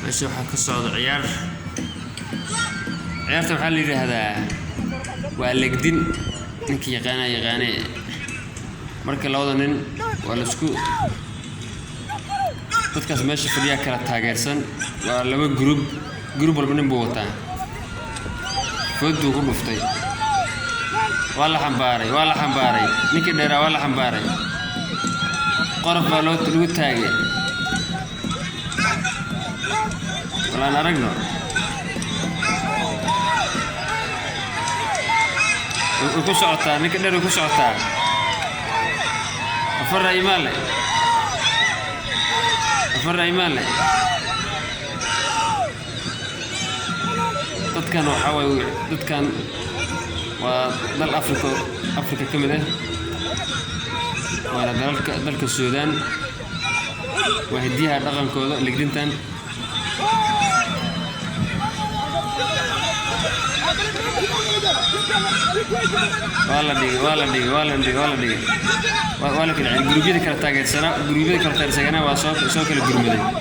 ماشي waxaa ka socda ciyaar ciyaarta waxa la yiraahdaa waa legdin ninkii yaqaanay marka labada nin waa la isku dadkaas meesha fadhiya kala taageersan waa laba group walba nin buu wataa foodu ku dhuftay waa la xambaaray ninkii dheeraa waa la xambaaray qorf baa loo taagay ولا نرجع وكش عطا نقدر وكش عطا أفر إيمالي ضد كان وحاول ضد كان وضل أفريقيا كمده ولا دلك السودان وهديها رقم كذا لقدنتان والله دي والله كده الجروبية كانت تاجر سنة الجروبية كانت تاجر سنة وسوق الجروبية